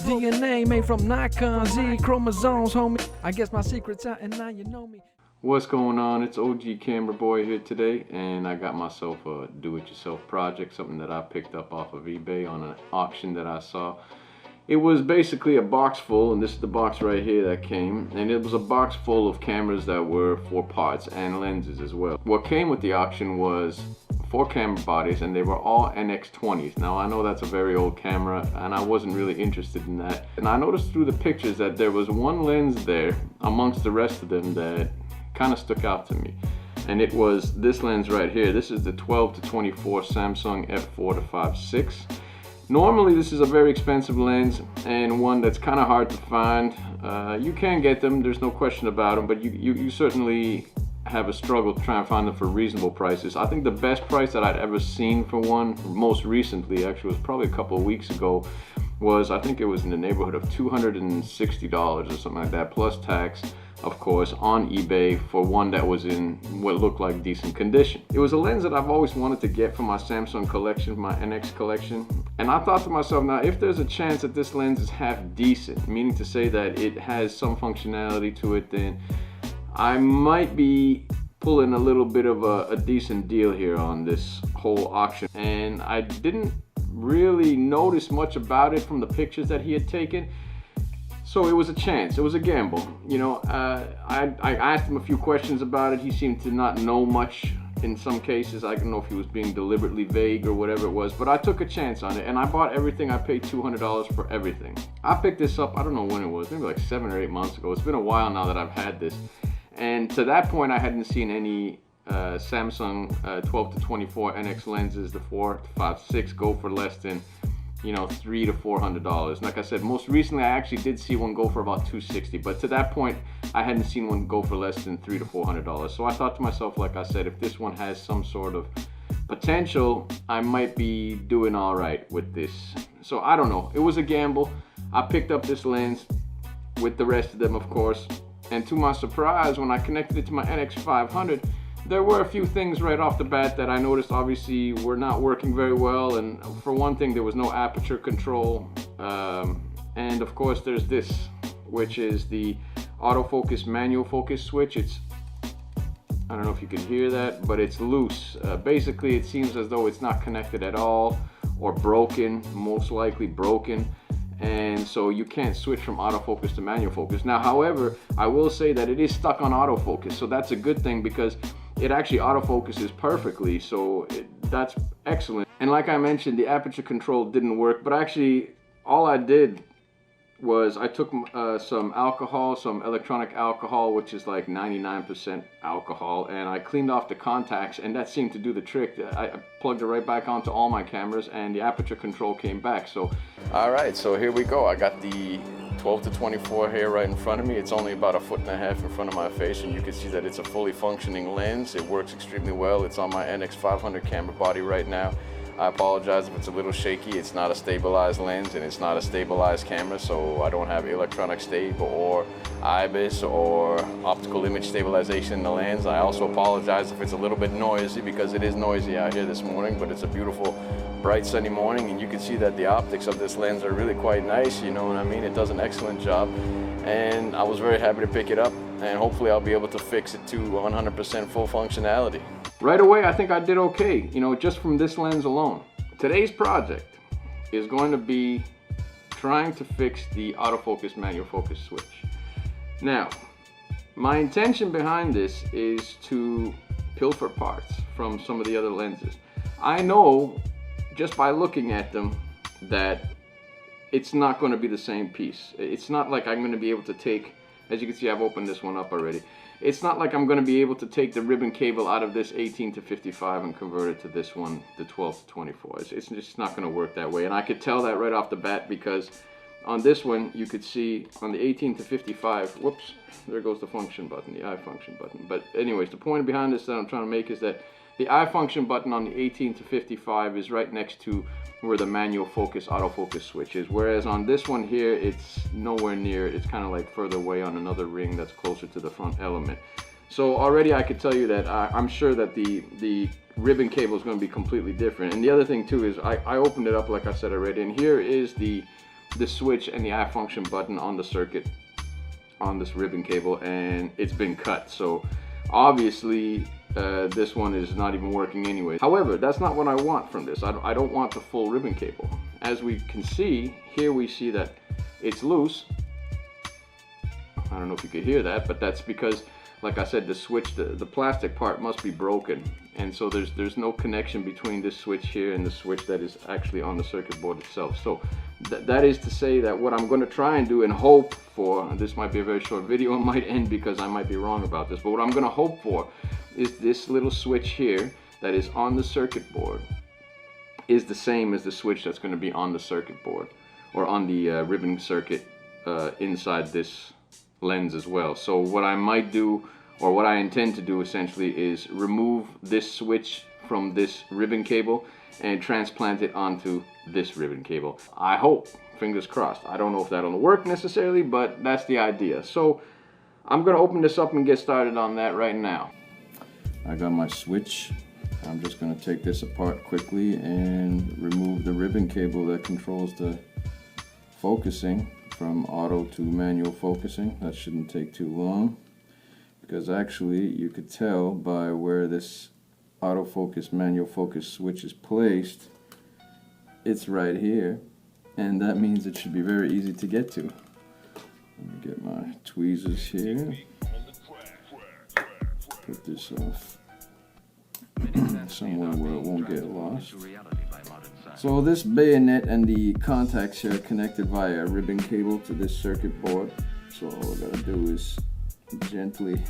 DNA made from Nikon Z chromosomes, homie. I guess my secret's out and now you know me. What's going on? It's OG Camera Boy here today, and I got myself a do-it-yourself project, something that I picked up off of eBay on an auction that I saw. It was basically a box full, and this is the box right here that came, and it was a box full of cameras that were 4 parts and lenses as well. What came with the auction was 4 camera bodies, and they were all NX20s. Now I know that's a very old camera, and I wasn't really interested in that. And I noticed through the pictures that there was one lens there amongst the rest of them that kind of stuck out to me, and it was this lens right here. This is the 12 to 24 Samsung f4 to 5.6. Normally this is a very expensive lens and one that's kind of hard to find. You can get them, there's no question about them, but you certainly have a struggle to try and find them for reasonable prices. I think the best price that I'd ever seen for one, most recently actually, was probably a couple of weeks ago, was, I think it was in the neighborhood of $260 or something like that, plus tax, of course, on eBay, for one that was in what looked like decent condition. It was a lens that I've always wanted to get for my Samsung collection, my NX collection. And I thought to myself, now if there's a chance that this lens is half decent, meaning to say that it has some functionality to it, then I might be pulling a little bit of a decent deal here on this whole auction. And I didn't really notice much about it from the pictures that he had taken. So it was a chance, it was a gamble. You know, I asked him a few questions about it. He seemed to not know much in some cases. I don't know if he was being deliberately vague or whatever it was, but I took a chance on it and I bought everything. I paid $200 for everything. I picked this up, I don't know when it was, maybe like 7 or 8 months ago. It's been a while now that I've had this. And to that point, I hadn't seen any Samsung 12 to 24 NX lenses, the 4 to 5.6, go for less than, you know, $300 to $400. Like I said, most recently I actually did see one go for about $260, but to that point I hadn't seen one go for less than $300 to $400. So I thought to myself, like I said, if this one has some sort of potential, I might be doing all right with this. So I don't know, it was a gamble. I picked up this lens with the rest of them, of course, and to my surprise, when I connected it to my NX500, there were a few things right off the bat that I noticed obviously were not working very well. And for one thing, there was no aperture control. And of course there's this, which is the autofocus manual focus switch. I don't know if you can hear that, but it's loose. Basically it seems as though it's not connected at all, or broken, most likely broken. And so you can't switch from autofocus to manual focus. Now, however, I will say that it is stuck on autofocus, so that's a good thing because it actually autofocuses perfectly, so that's excellent. And like I mentioned, the aperture control didn't work, but actually all I did was I took some alcohol, some electronic alcohol, which is like 99% alcohol, and I cleaned off the contacts, and that seemed to do the trick. I plugged it right back onto all my cameras, and the aperture control came back. So, all right, so here we go. I got the 12 to 24 here right in front of me. It's only about 1.5 feet in front of my face, and you can see that it's a fully functioning lens. It works extremely well. It's on my NX500 camera body right now. I apologize if it's a little shaky. It's not a stabilized lens and it's not a stabilized camera, so I don't have electronic stable or IBIS or optical image stabilization in the lens. I also apologize if it's a little bit noisy, because it is noisy out here this morning, but it's a beautiful bright sunny morning, and you can see that the optics of this lens are really quite nice, you know what I mean? It does an excellent job, and I was very happy to pick it up, and hopefully I'll be able to fix it to 100% full functionality. Right away, I think I did okay, you know, just from this lens alone. Today's project is going to be trying to fix the autofocus manual focus switch. Now, my intention behind this is to pilfer parts from some of the other lenses. I know just by looking at them that it's not going to be the same piece. It's not like I'm going to be able to take, as you can see, I've opened this one up already. It's not like I'm going to be able to take the ribbon cable out of this 18 to 55 and convert it to this one, the 12 to 24. It's just not going to work that way. And I could tell that right off the bat, because on this one, you could see on the 18 to 55, whoops, there goes the function button, the eye function button. But anyways, the point behind this that I'm trying to make is that the eye function button on the 18 to 55 is right next to where the manual focus autofocus switch is, whereas on this one here, it's nowhere near. It's kind of like further away on another ring that's closer to the front element. So already I could tell you that I'm sure that the ribbon cable is going to be completely different. And the other thing too is I opened it up, like I said already, and here is the the switch and the eye function button on the circuit on this ribbon cable, and it's been cut. So obviously this one is not even working anyway. However, that's not what I want from this. I don't want the full ribbon cable. As we can see here, we see that it's loose. I don't know if you could hear that, but that's because, like I said, the switch, the plastic part must be broken, and so there's no connection between this switch here and the switch that is actually on the circuit board itself. So that is to say that what I'm going to try and do and hope for, and this might be a very short video, it might end because I might be wrong about this, but what I'm going to hope for is this little switch here that is on the circuit board is the same as the switch that's going to be on the circuit board or on the ribbon circuit inside this lens as well. So what I might do, or what I intend to do essentially, is remove this switch from this ribbon cable and transplant it onto this ribbon cable. I hope, fingers crossed. I don't know if that'll work necessarily, but that's the idea. So I'm gonna open this up and get started on that right now. I got my switch. I'm just gonna take this apart quickly and remove the ribbon cable that controls the focusing from auto to manual focusing. That shouldn't take too long, because actually you could tell by where this autofocus manual focus switch is placed. It's right here, and that means it should be very easy to get to. Let me get my tweezers here. Put this off somewhere where it won't get lost. So this bayonet and the contacts here are connected via a ribbon cable to this circuit board. So all I gotta do is gently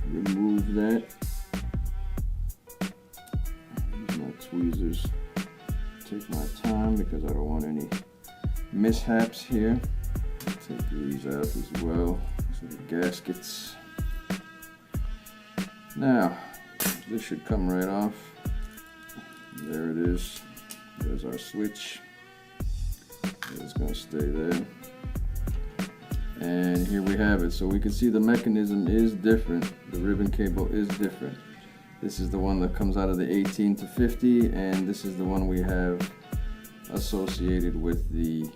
remove that. Use my tweezers. Take my time because I don't want any mishaps here. Take these out as well. So the gaskets. Now, this should come right off. There it is. There's our switch. It's going to stay there. And here we have it. So we can see the mechanism is different. The ribbon cable is different. This is the one that comes out of the 18 to 50, and this is the one we have associated with the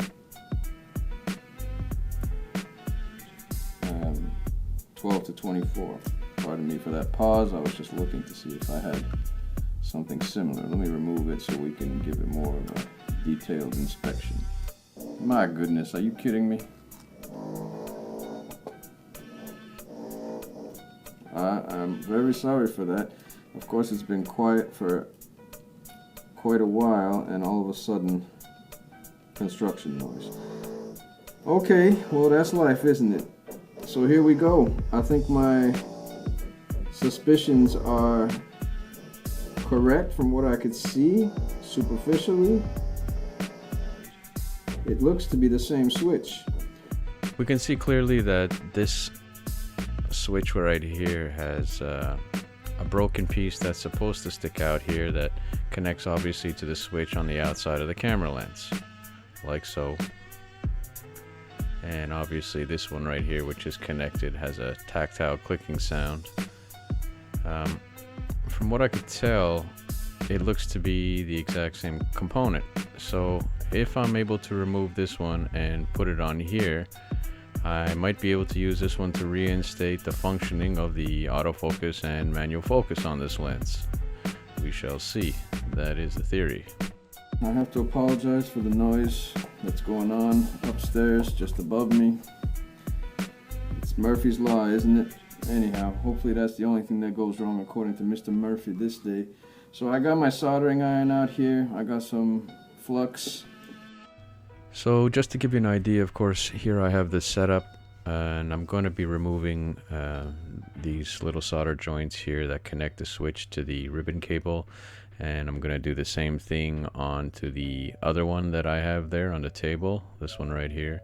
12 to 24. Pardon me for that pause. I was just looking to see if I had something similar. Let me remove it so we can give it more of a detailed inspection. My goodness, are you kidding me? I'm very sorry for that. Of course, it's been quiet for quite a while, and all of a sudden, construction noise. Okay, well, that's life, isn't it? So here we go. I think my suspicions are correct from what I could see superficially. It looks to be the same switch. We can see clearly that this switch right here has a broken piece that's supposed to stick out here that connects obviously to the switch on the outside of the camera lens, like so. And obviously this one right here, which is connected, has a tactile clicking sound. From what I could tell, it looks to be the exact same component. So if I'm able to remove this one and put it on here, I might be able to use this one to reinstate the functioning of the autofocus and manual focus on this lens. We shall see. That is the theory. I have to apologize for the noise that's going on upstairs just above me. It's Murphy's Law, isn't it? Anyhow, hopefully that's the only thing that goes wrong according to Mr. Murphy this day. So I got my soldering iron out here. I got some flux. So just to give you an idea, of course, here I have this setup, and I'm going to be removing these little solder joints here that connect the switch to the ribbon cable, and I'm going to do the same thing onto the other one that I have there on the table, this one right here,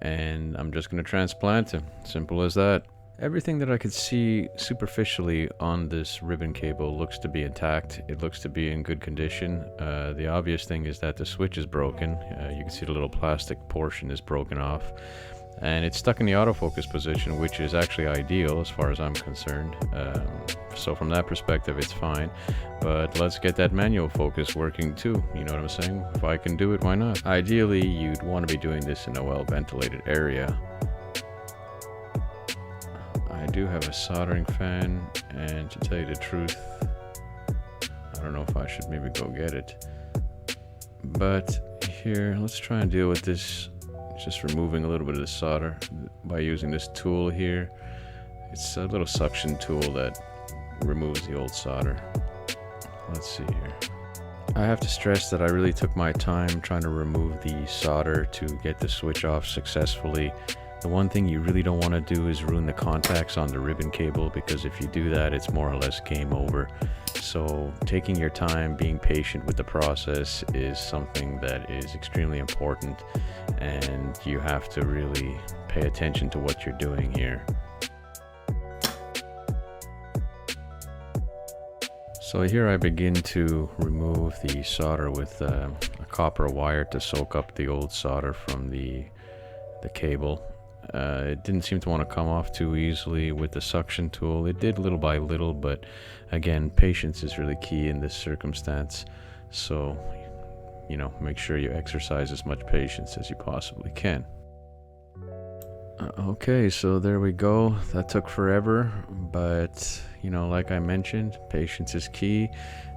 and I'm just going to transplant it. Simple as that. Everything that I could see superficially on this ribbon cable looks to be intact. It looks to be in good condition. The obvious thing is that the switch is broken. You can see the little plastic portion is broken off. and it's stuck in the autofocus position, which is actually ideal as far as I'm concerned. So from that perspective, it's fine. But let's get that manual focus working too. You know what I'm saying? If I can do it, why not? Ideally, you'd want to be doing this in a well-ventilated area. I do have a soldering fan, and to tell you the truth, I don't know if I should maybe go get it. But here, let's try and deal with this. Just removing a little bit of the solder by using this tool here. It's a little suction tool that removes the old solder. Let's see here. I have to stress that I really took my time trying to remove the solder to get the switch off successfully. The one thing you really don't want to do is ruin the contacts on the ribbon cable, because if you do that, it's more or less game over. So taking your time, being patient with the process is something that is extremely important, and you have to really pay attention to what you're doing here. So here I begin to remove the solder with a copper wire to soak up the old solder from the cable. It didn't seem to want to come off too easily with the suction tool. It did little by little, but again, patience is really key in this circumstance. So, you know, make sure you exercise as much patience as you possibly can. Okay, so there we go. That took forever, but you know, like I mentioned, patience is key,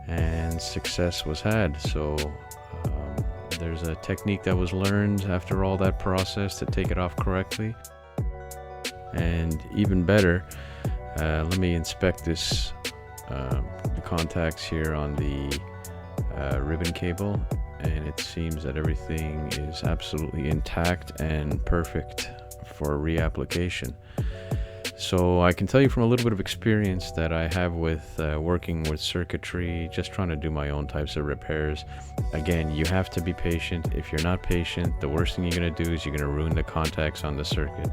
and success was had. So there's a technique that was learned after all that process to take it off correctly. And even better, let me inspect this, the contacts here on the ribbon cable, and it seems that everything is absolutely intact and perfect for reapplication. So I can tell you from a little bit of experience that I have with working with circuitry, just trying to do my own types of repairs. Again, you have to be patient. If you're not patient, the worst thing you're going to do is you're going to ruin the contacts on the circuit.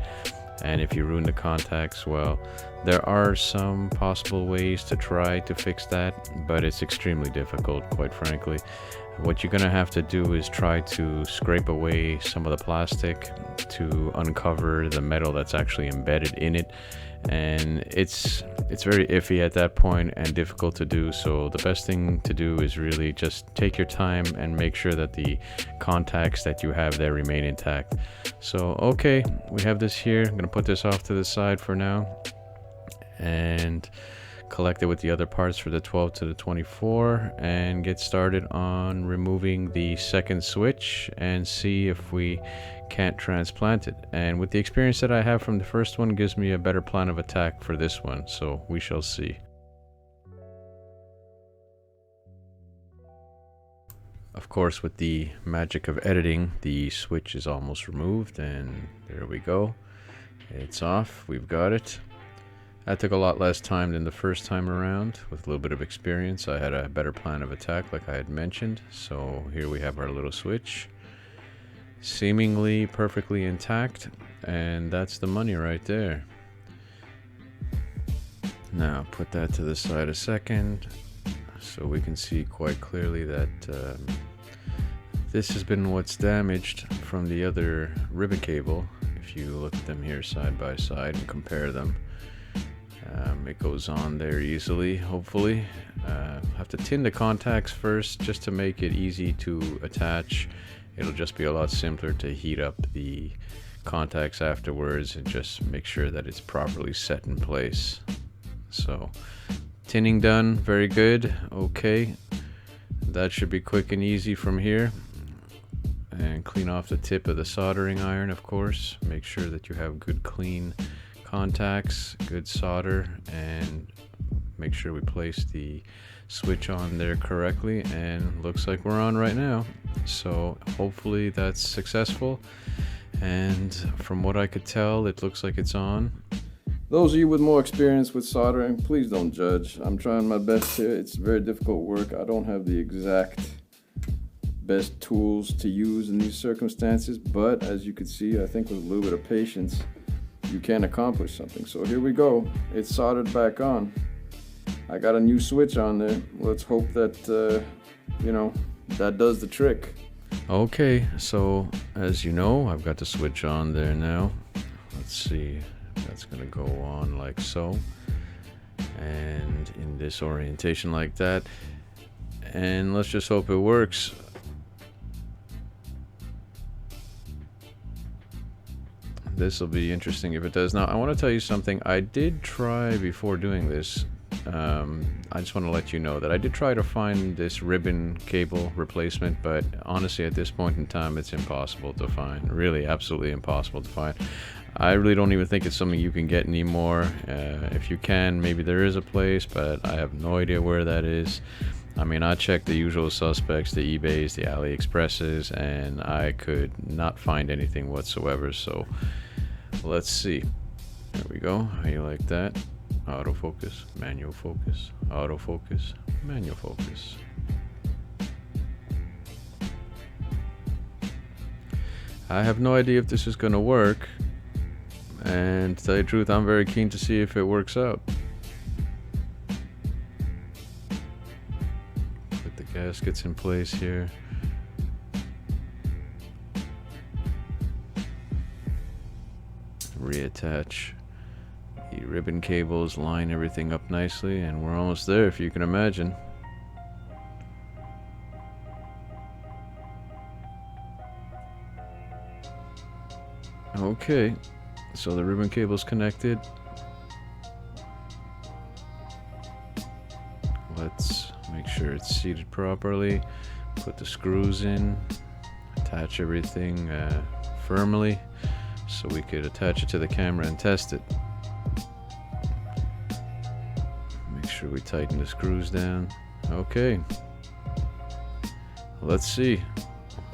And if you ruin the contacts, well, there are some possible ways to try to fix that, but it's extremely difficult, quite frankly. What you're going to have to do is try to scrape away some of the plastic to uncover the metal that's actually embedded in it, and it's very iffy at that point and difficult to do. So the best thing to do is really just take your time and make sure that the contacts that you have there remain intact. So okay, we have this here. I'm going to put this off to the side for now and collect it with the other parts for the 12 to the 24 and get started on removing the second switch and see if we can't transplant it. And with the experience that I have from the first one, gives me a better plan of attack for this one, so we shall see. Of course, with the magic of editing, the switch is almost removed, and there we go. It's off. We've got it. That took a lot less time than the first time around. With a little bit of experience, I had a better plan of attack, like I had mentioned. So here we have our little switch, seemingly perfectly intact, and that's the money right there. Now put that to the side a second, so we can see quite clearly that this has been what's damaged from the other ribbon cable. If you look at them here side by side and compare them, it goes on there easily, hopefully. Have to tin the contacts first just to make it easy to attach. It'll just be a lot simpler to heat up the contacts afterwards and just make sure that it's properly set in place. So tinning done, very good. Okay, that should be quick and easy from here. And clean off the tip of the soldering iron, of course. Make sure that you have good clean contacts, good solder, and make sure we place the switch on there correctly, and looks like we're on right now. So hopefully that's successful, and from what I could tell, it looks like it's on. Those of you with more experience with soldering, please don't judge. I'm trying my best here. It's very difficult work. I don't have the exact best tools to use in these circumstances, but as you can see, I think with a little bit of patience, you can accomplish something. So here we go. It's soldered back on. I got a new switch on there. Let's hope that, you know, that does the trick. Okay, so as you know, I've got the switch on there now. Let's see, that's gonna go on like so, and in this orientation like that, and let's just hope it works. This will be interesting if it does. Now, I want to tell you something. I did try before doing this. I just want to let you know that I did try to find this ribbon cable replacement, but honestly, at this point in time, it's impossible to find. Really, absolutely impossible to find. I really don't even think it's something you can get anymore. If you can, maybe there is a place, but I have no idea where that is. I mean, I checked the usual suspects, the eBays, the AliExpresses, and I could not find anything whatsoever. So let's see. There we go. How you like that? Autofocus, manual focus, autofocus, manual focus. I have no idea if this is going to work, and to tell you the truth, I'm very keen to see if it works out. Put the gaskets in place here. Reattach the ribbon cables, line everything up nicely, and we're almost there, if you can imagine. Okay, so the ribbon cable's connected. Let's make sure it's seated properly. Put the screws in, attach everything firmly so we could attach it to the camera and test it. Make sure we tighten the screws down. Okay, let's see.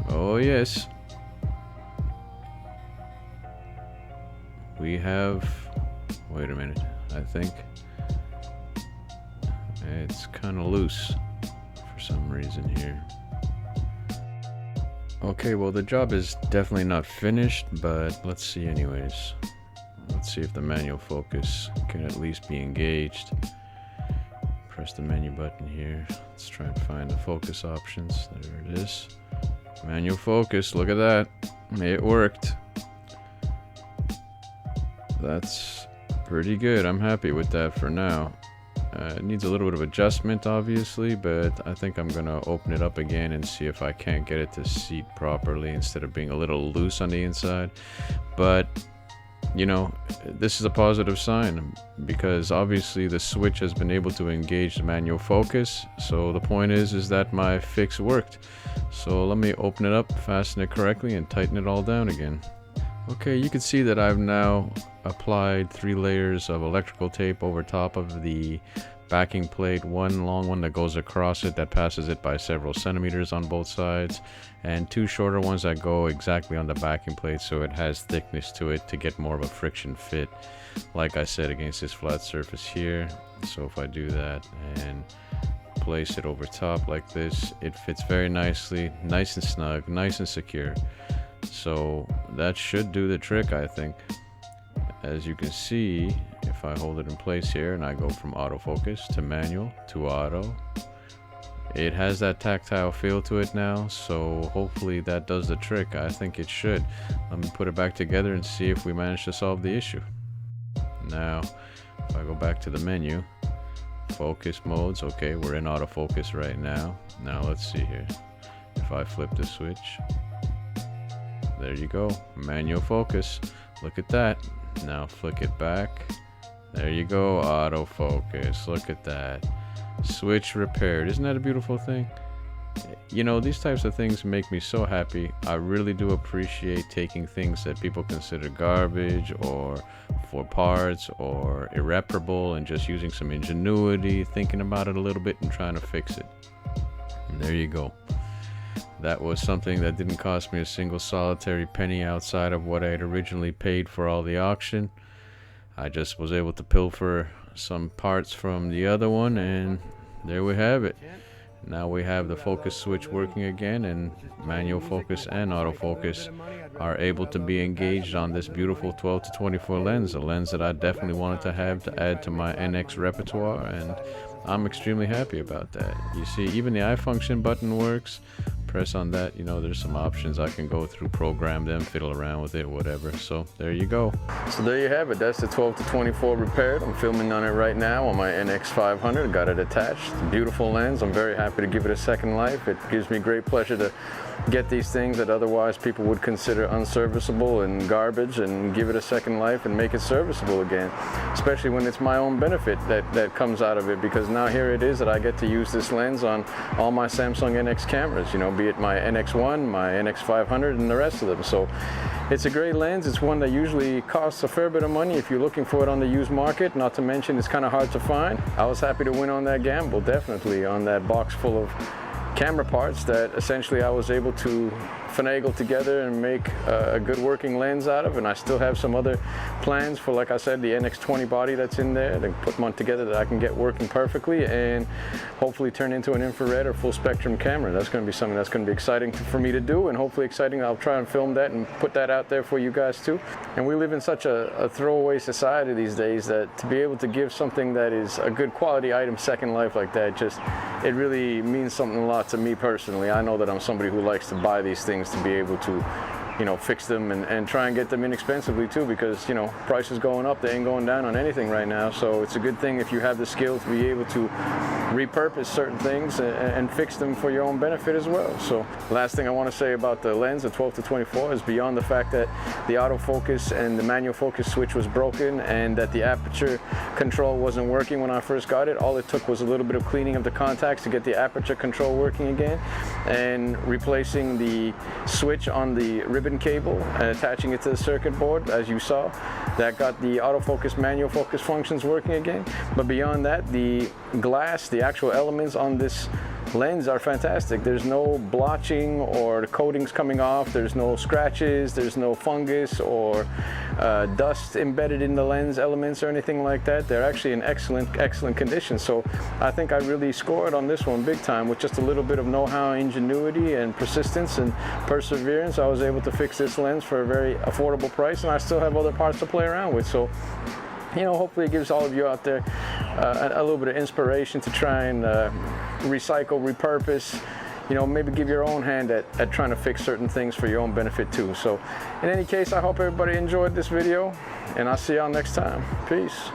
Oh yes, we have, wait a minute, I think it's kind of loose for some reason here. Okay, well, the job is definitely not finished, but let's see anyways. Let's see if the manual focus can at least be engaged. Press the menu button here. Let's try and find the focus options. There it is. Manual focus, look at that. It worked. That's pretty good. I'm happy with that for now. It needs a little bit of adjustment, obviously, but I think I'm gonna open it up again and see if I can't get it to seat properly instead of being a little loose on the inside. But you know, this is a positive sign because obviously the switch has been able to engage the manual focus. So the point is that my fix worked. So let me open it up, fasten it correctly, and tighten it all down again. Okay, you can see that I've now applied 3 layers of electrical tape over top of the backing plate, one long one that goes across it that passes it by several centimeters on both sides, and 2 shorter ones that go exactly on the backing plate so it has thickness to it to get more of a friction fit, like I said, against this flat surface here. So if I do that and place it over top like this, it fits very nicely, nice and snug, nice and secure. So that should do the trick, I think. As you can see, if I hold it in place here and I go from autofocus to manual to auto, it has that tactile feel to it now, so hopefully that does the trick. I think it should. Let me put it back together and see if we manage to solve the issue. Now, if I go back to the menu, focus modes, okay, we're in autofocus right now. Now let's see here. If I flip the switch, there you go, manual focus. Look at that. Now flick it back. There you go, autofocus. Look at that. Switch repaired. Isn't that a beautiful thing? You know, these types of things make me so happy. I really do appreciate taking things that people consider garbage or for parts or irreparable and just using some ingenuity, thinking about it a little bit and trying to fix it. And there you go. That was something that didn't cost me a single solitary penny outside of what I had originally paid for all the auction. I just was able to pilfer some parts from the other one, and there we have it. Now we have the focus switch working again, and manual focus and autofocus are able to be engaged on this beautiful 12 to 24 lens, a lens that I definitely wanted to have to add to my NX repertoire, and I'm extremely happy about that. You see, even the eye function button works. press on that, you know, there's some options. I can go through, program them, fiddle around with it, whatever. So there you go. So there you have it. That's the 12 to 24 repaired. I'm filming on it right now on my NX500. Got it attached. Beautiful lens. I'm very happy to give it a second life. It gives me great pleasure to get these things that otherwise people would consider unserviceable and garbage, and give it a second life and make it serviceable again, especially when it's my own benefit that comes out of it, because now here it is that I get to use this lens on all my Samsung NX cameras, you know, be it my NX1, my NX500, and the rest of them. So it's a great lens. It's one that usually costs a fair bit of money if you're looking for it on the used market, not to mention it's kind of hard to find. I was happy to win on that gamble, definitely, on that box full of camera parts that essentially I was able to finagle together and make a good working lens out of. And I still have some other plans for, like I said, the NX20 body that's in there, to put one together that I can get working perfectly and hopefully turn into an infrared or full spectrum camera. That's going to be something that's going to be exciting for me to do, and hopefully exciting. I'll try and film that and put that out there for you guys too. And we live in such a throwaway society these days that to be able to give something that is a good quality item second life like that, just, it really means something a lot to me personally. I know that I'm somebody who likes to buy these things to be able to, you know, fix them and try and get them inexpensively too, because, you know, prices going up, they ain't going down on anything right now. So it's a good thing if you have the skill to be able to repurpose certain things and fix them for your own benefit as well. So last thing I want to say about the lens, the 12 to 24, is beyond the fact that the autofocus and the manual focus switch was broken and that the aperture control wasn't working when I first got it. All it took was a little bit of cleaning of the contacts to get the aperture control working again, and replacing the switch on the ribbon cable and attaching it to the circuit board, as you saw. That got the autofocus, manual focus functions working again. But beyond that, the glass, the actual elements on this lens are fantastic. There's no blotching or the coatings coming off. There's no scratches. There's no fungus or dust embedded in the lens elements or anything like that. They're actually in excellent condition. So I think I really scored on this one big time. With just a little bit of know-how, ingenuity, and persistence and perseverance, I was able to fix this lens for a very affordable price, and I still have other parts to play around with. So, you know, hopefully it gives all of you out there a little bit of inspiration to try and recycle, repurpose, you know, maybe give your own hand at trying to fix certain things for your own benefit too. So in any case, I hope everybody enjoyed this video, and I'll see y'all next time. Peace.